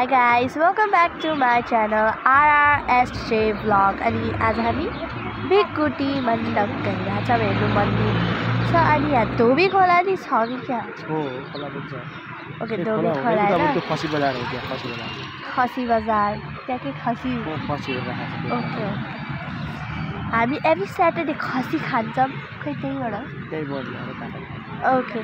Hi guys, welcome back to my channel RRSJ vlog. अनि आज हामी भिकुटी मण्डप गइरहेको छौँ हेर्नु मन्दिर छ अनि यहाँ धोबी खोला नि छ कि क्या हो खोला पनि छ ओके धोबी खोला हैन त्यो खसी बजार हो त्यहाँ खसी बजार त्यहाँ के खसी ओके हामी एभ्री स्याटरडे खसी खान्छौँ खै त्यहीबाट ओके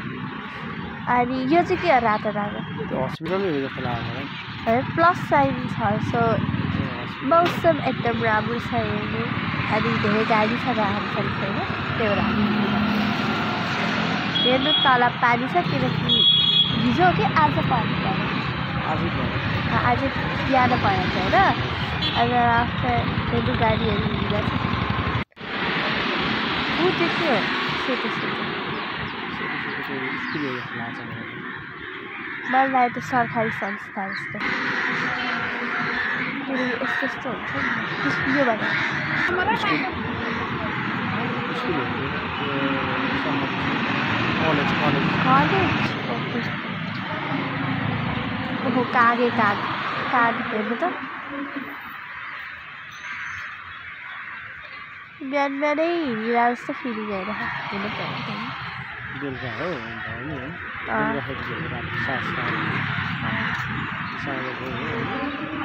अनि यो चाहिँ के हो रातो रातो त्यो हस्पिटलै हो जस्तो लाग्यो मलाई प्लस साइन छ सो मौसम एकदम राम्रो छ हेर्नु अनि धेरै गाडी छ र हामीसँग छैन त्यही भएर हामी हेर्नु तल पानी छ किनकि हिजो हो कि आज पानी पर्यो आज बिहान परेको छ होइन अनि आफ्टर हेर्नु गाडीहरू हिँडिरहेको छ ऊ त्यो के हो सेतो सेतो मलाई लाग्यो त्यो सरकारी संस्था जस्तो यस्तो यस्तो हुन्छ नि यो भन्दा कलेज ओके ओहो कागे काग हेर्नु त बिहान बिहानै हिँडिरहेको जस्तो फिलिङ आइरहेको हुनु पर्यो बेलुका हो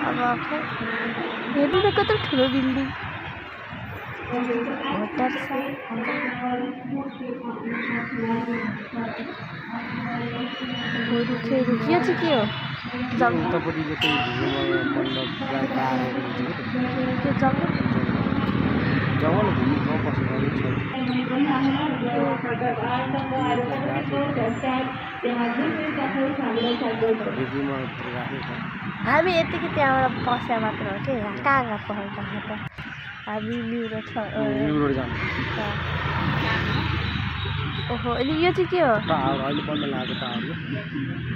अब हेर्नु न कत्रो ठुलो बिल्डिङ होटल छ यो चाहिँ के हो जङ्गल घुम्नु ठाउँ हामी यतिकै त्यहाँबाट पस्या मात्र हो कि कहाँ पस्छ त हामी ओहो अनि यो चाहिँ के हो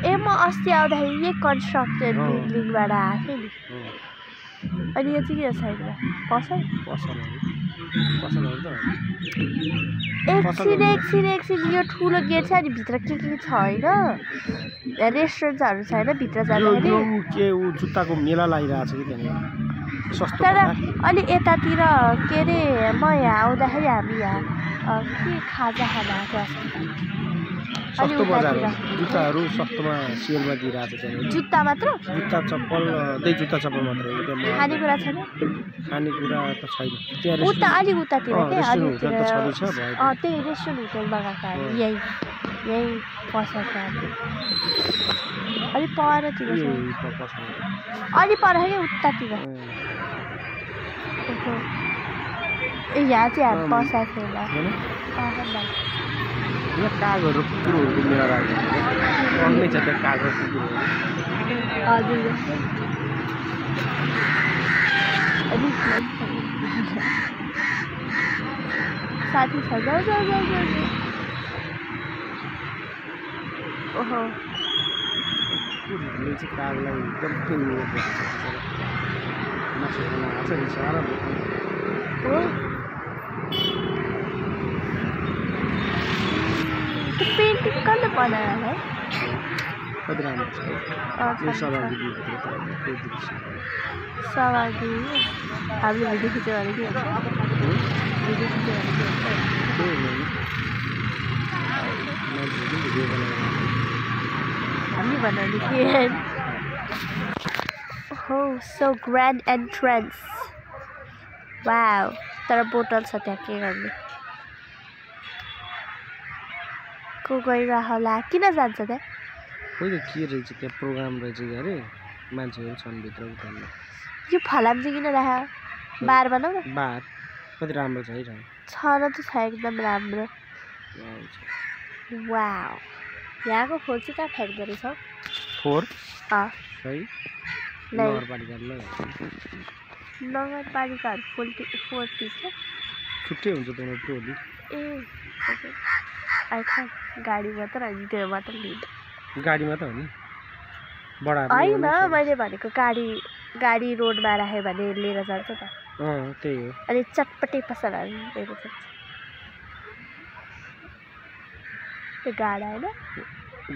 ए म अस्ति आउँदाखेरि यही कन्स्ट्रक्टेड बिल्डिङबाट आएको थिएँ नि अनि यो चाहिँ के हो साइडमा एकछिन यो ठुलो गेट छ नि भित्र के छ होइन रेस्टुरेन्टहरू छ होइन भित्र जाँदाखेरि जुत्ताको मेला लागिरहेको छ कि त्यहाँनिर तर अलि यतातिर के अरे म यहाँ आउँदाखेरि हामी यहाँ के खाजा खान आएको सस्तो बजार जुत्ताहरू सस्तोमा सेलमा दिइरहेको छ त्यहाँनिर जुत्ता मात्र जुत्ता चप्पल जुत्ता चप्पल मात्रै खानेकुरा छैन खानेकुरा त छैन त्यहाँ उता अलि उतातिर के अलि त्यही रेस्टुरेन्ट होटेलमा गएको यही पसेको अलि परतिर अलि पर कि उतातिर ए यहाँ चाहिँ हामी पसाएको थिएन यहाँ कागहरू कुकुरहरूको मेला राखेको अन्नै छ त्यहाँ काग र कुकुरहरू हजुर साथी छ जाऊ ओहो कुकुरहरूले चाहिँ कागलाई एकदम मासु खान आएको छ नि साह्रो पेन्टिङ कसले बनायो है कति राम्रो छ सवागी हामीले भिडियो खिच्यो भने के हुन्छ भिडियो खिच्यो भने के हुन्छ हामी बनाउने के हो सो ग्रान्ड एन्ट्रेन्स वाउ तर बोतल छ त्यहाँ के गर्ने को गइरह होला किन जान्छ त्यहाँ खोइ त के रहेछ त्यहाँ प्रोग्राम रहेछ अरे मान्छेहरू छन् भित्र उतार्नु यो फलाम चाहिँ किन राख बार बनाऊ न बार कति राम्रो छ है छ र त छ एकदम राम्रो वाउ यहाँको फोहोर चाहिँ कहाँ फ्याँक्दो रहेछ फोहोर है नगरपालिकाहरू फोहोर टिप्छ छुट्टै हुन्छ त टोली ए गाडी मात्र होइन त्यो मात्र लिन्छ गाडीमा त हो नि बडा होइन मैले भनेको गाडी रोडमा राख्यो भने लिएर जान्छ त त्यही हो अनि चटपटे पसलहरू लिएर जान्छ त्यो गाडा होइन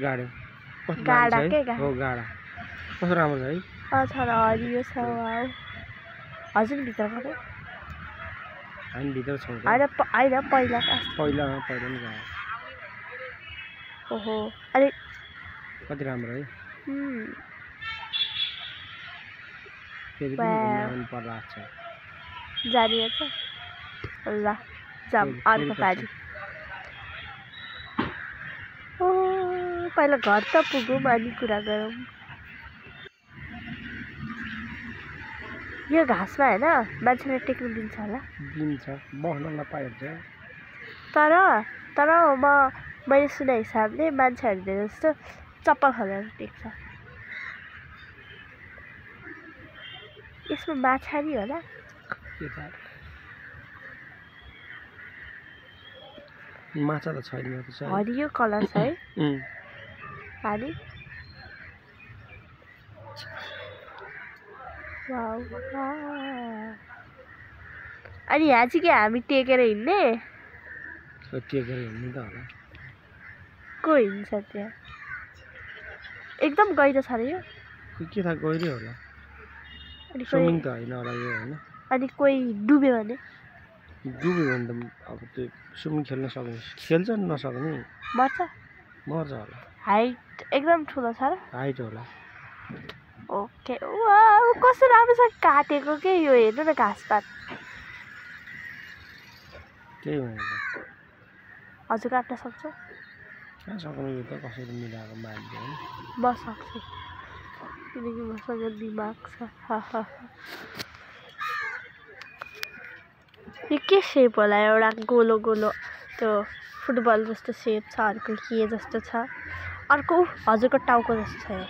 गाडा गाडा के हो गाडा कस्तो राम्रो छ है छाना हरियो छ वाउ हजुर भित्र गयो हामी भित्र छौँ होइन पहिला पहिला नि गयो ओहो अरे कति राम्रो है फेरि वाह। पनि घुम्न पर्ला छ जाने छ ल जाम अर्को पालि पहिला घर त पुगौँ अनि कुरा गरौँ यो घाँसमा होइन मान्छेले टेक्नु दिन्छ होला दिन्छ बस्न नपाइन्छ तर मैले सुने हिसाबले मान्छेहरूले जस्तो चप्पल खोलेर टेक्छ यसमा माछा नि होला माछा त छैन हरियो कलर छ है पानी अनि यहाँ चाहिँ के हामी टेकेर हिँड्ने टेकेर हिँड्ने त होला को हिँड्छ त्यहाँ एकदम गहिरो छ र यो के थाहा गहिरो होला अनि स्विमिङ त होइन होला यो होइन अनि कोही डुब्यो भने त अब त्यो स्विमिङ खेल्न सक्ने खेल्छ नसक्ने मर्छ होला हाइट एकदम ठुलो छ र हाइट होला ओके वाउ कस्तो राम्रोसँग काटेको के यो हेर्नु न घाँसपात त्यही भनेर हजुर काट्न सक्छ कहाँ सक्नु यो त कसरी मिलाएको मान्छे होइन म सक्छु किनकि मसँग दिमाग छ यो के सेप होला एउटा गोलो त्यो फुटबल जस्तो सेप छ अर्को के जस्तो छ अर्को हजुरको टाउको जस्तो छ यो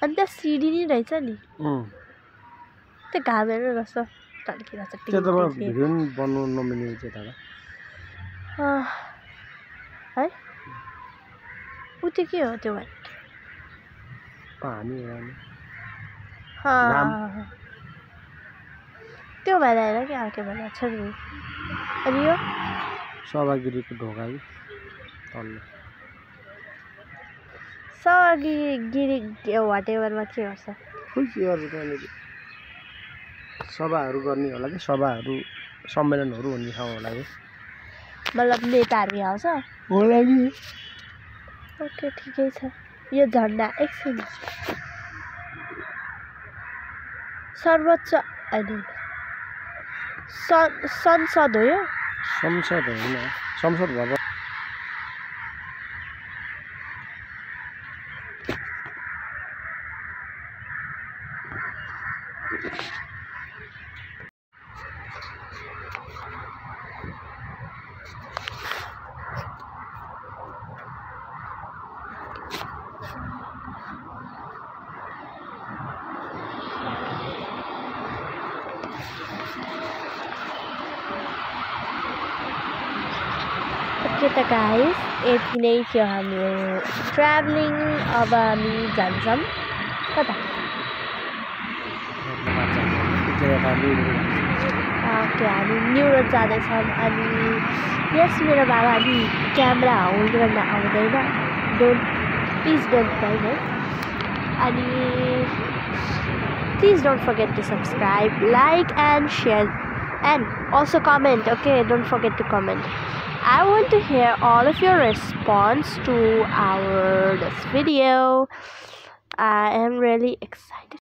अनि त्यहाँ सिडी नि रहेछ नि त्यो घाम हेर्नु रहेछ टल्किरहेछ त्यो त भिडियो नि बनाउनु नमिल्ने चाहिँ तर है ऊ त्यो के हो त्यो भाइ पानी त्यो भएर होइन कि अर्को भएर छ नि अनि यो सभागिरीको ढोका तल्लो सभागिरी वाटेभरमा के गर्छ सभाहरू गर्ने होला कि सभाहरू सम्मेलनहरू भन्ने ठाउँ होला कि मतलब नेताहरू आउँछ होला कि ओके ठिकै छ यो झन्डा एकछिन सर्वोच्च होइन संसद हो यो संसद होइन संसद भवन ओके त गाइस यति नै थियो हाम्रो ट्राभलिङ अब हामी जान्छौँ कता ओके हामी न्यु रोड जाँदैछौँ अनि यस मेरो बाबा अलि क्यामेरा होल्ड गर्न आउँदैन प्लिज डोन्ट माइन्ड है अनि please don't forget to subscribe like and share and also comment. Okay, don't forget to comment. I want to hear all of your response to this video. I am really excited.